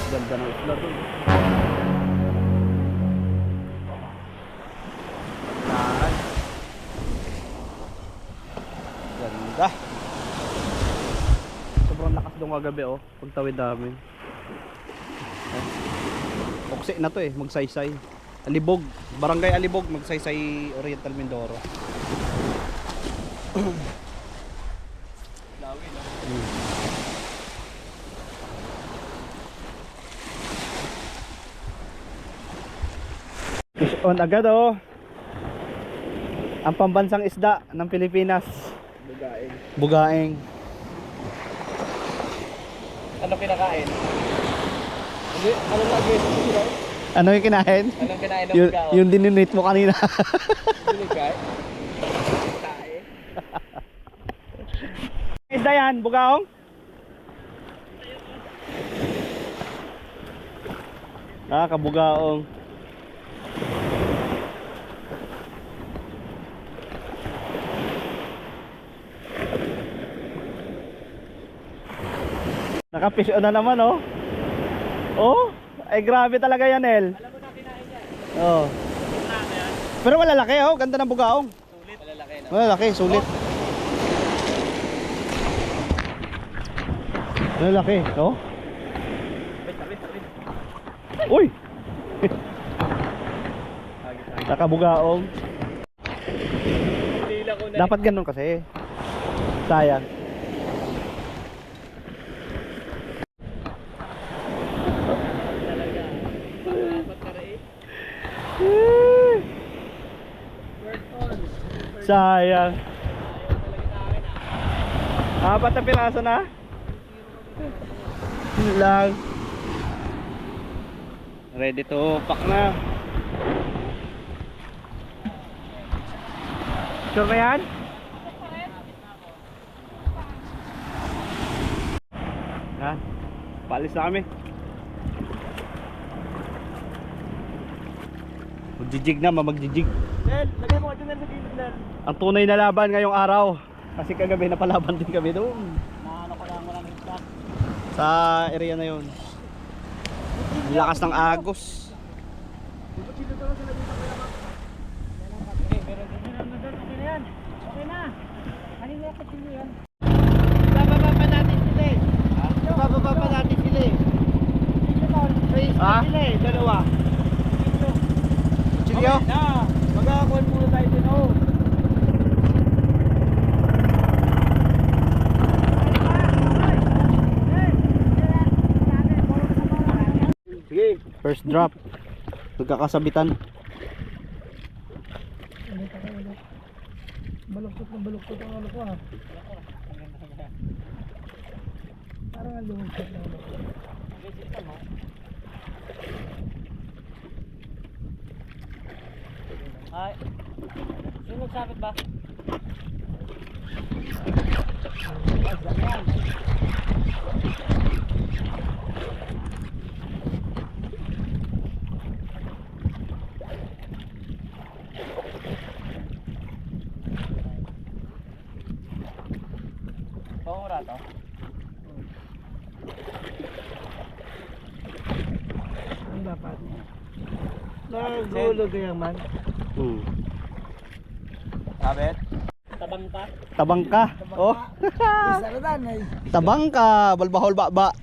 Ganda ng isla doon. Yan. Ganda. Sobrang lakas doon kagabi oh. Pagtawid namin. Oksi na to eh, magsaysay. Alibog, Barangay Alibog, magsaysay Oriental Mindoro. Lawi, no? Fish on agad oh. Ang pambansang isda ng Pilipinas. Bugain. Bugaing. Ano kinakain? Hindi, ano lagi? Ano yung kinain? Anong kinain ng Yung, bugao? yung dininate mo kanina. Buligay? Tae. Isda yan, bugaong? Kabugaong. Naka-fish on na naman oh. Oh, ay grabe talaga yan, El. Alam mo na kinain yan. Oh. Ano yan? Pero malalaki oh, ganda ng bugaong. Sulit. Malalaki, no? Malalaki, sulit. Malalaki, no? Tabi. Uy! Nakabugaong. Dila ko na. Dapat ganun kasi. Sayang. Talaga. Dapat ka rin. Word on. Sayang. Ayaw talaga sa akin, ah. Apat na piraso na? Yun lang. Ready to pack na. Sure na yan? Ha? Paalis na kami. Magjijig na, magjijig. Nel, lagay mo ka dyan sa gilid, Nel. Ang tunay na laban ngayong araw. Kasi kagabi napalaban din kami doon. Naano ko lang walang stock. Sa area na yun. Ang lakas ng agos. Okay, meron din na doon. Okay na yan. Okay na. Kanina yung kutsilyo yan. Bababa pa natin sila eh. Bababa pa natin sila eh. Ha? Sila eh, dalawa. Chilyo? Okay na. Magkakakuhan muna tayo din oh. Sige. First drop. Magkakasabitan. Baluktot ang ano ko ha. Parang ang lumagtot na ano. Ay, sino nagsabit ba? Pangura to? Ang dapat. Nagulo kaya man. Sabit? Tabangka? Tabangka. Oh. Tabangka. Balbahol baba.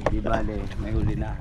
Di bale, may huli na.